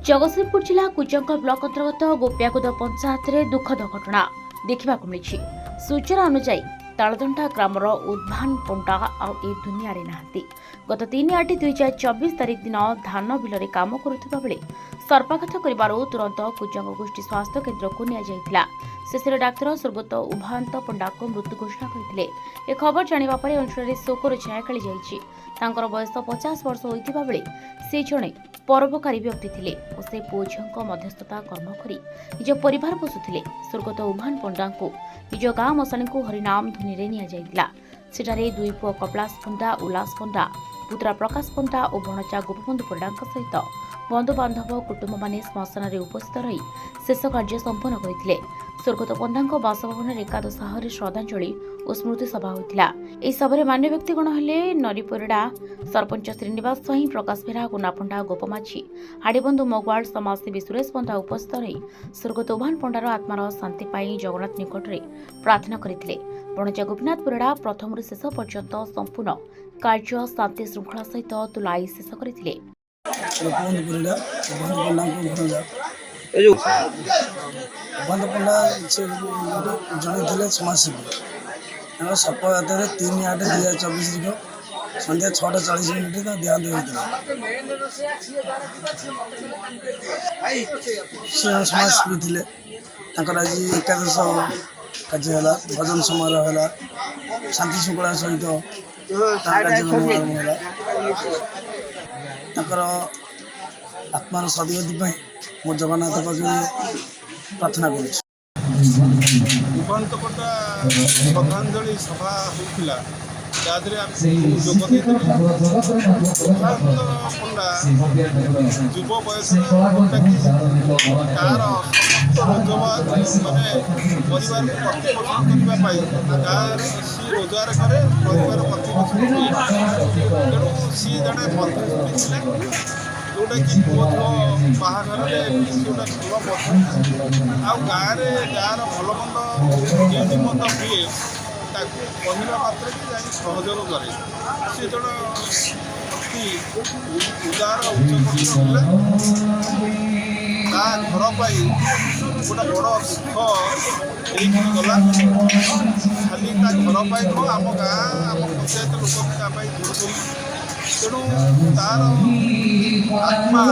जगतसिंहपुर जिला कुजंग ब्लॉक अंतर्गत गोपियाकुद पंचायत में दुखद घटना देखा मिली। सूचना अनुसार तालदंडा ग्रामर उद्भान पंडा ए दुनिया नहांती। गत 3/8/2024 तारीख दिन धान बिल में काम करुवा बेले सर्पाघात कर तुरंत कुजंग गोष्ठी स्वास्थ्य केन्द्र को निया शेष डाक्तर स्वर्गत उभांत पंडा को मृत्यु घोषणा करते। ए खबर जाना पर अंचल शोकर छाया खेली जाइए। बयस 50 वर्ष होता बेले से जड़े परोपकारी व्यक्ति थे और से पुओ झील मध्यस्थता कर्म कर निज परिवार पोषुले। स्वर्गत उभान पंडा को निज गाँ मशाणी को हरिनाम धुनी में निठारे दुई पुओ कपिलास पंडा उल्लास पंडा पुत्रा प्रकाश पंडा और भणजा गोपबंधु पंडा सहित बंधुबांधव कुटुंब माने श्मशान में उपस्थित रही शेष कार्य संपन्न करते। स्वर्गत पंडा बासभवन में एकादश आहरी श्रद्धांजलि और स्मृति सभा होता। यह सभा मान्य व्यक्तिगण हेले नरीपरिडा सरपंच श्रीनिवास स्वाई, प्रकाश बेरा, गुना पंडा, गोपमाझी, हाड़ीबंधु मगवाड़, समाजसेवी सुरेश पंडा उपस्थित रही स्वर्गत उभान पंडार आत्मार शांति पाई जगन्नाथ निकट में प्रार्थना करते। भणजा गोपीनाथ परिडा प्रथम शेष पर्यंत संपूर्ण कार्य शांति श्रृंखला सहित तुलाई शेष करते। बंद पंडा जड़े समाजसेवी सर्पघात 3/8/2024 संध्या 6:40 देहांत होता। समाजसेवी थे आज एकादश कार्य भजन समारोह है शांति श्रृंखला सहित कार्यक्रम आरंभ आत्मार सदगति मो जगन्नाथ पाखे प्रार्थना कर श्रद्धांजलि सभा होता पंडा युव बयस तार रोजगार मानने परिवार को प्रतिपोषण करने गाँव सी रोजगार करे परिवार प्रतिपोषण तेणु सी जड़े मध्यस्थी जोटा कि पुओ बाहाघर गोटे भल आ गाँव गाँव भल मंद जो मंद हुए कहला मात्र कि सहयोग करे सी जन अति उदार उच्चकोटी घर पाई गोटे बड़ दुख गला खाली घर पाई नुह आम गाँ आम पंचायत लोक दूर तेणु तार आत्मा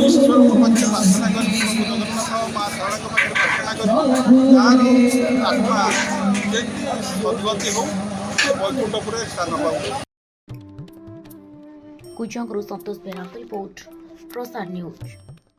ईश्वर पाखे प्रार्थना कर जगन्नाथ माँ शारदा पाखे प्रार्थना कर तार आत्मा सदगति हो वैकुंठपुर स्थान पाऊ। कुजंग संतोष बेरा रिपोर्ट प्रसार न्यूज।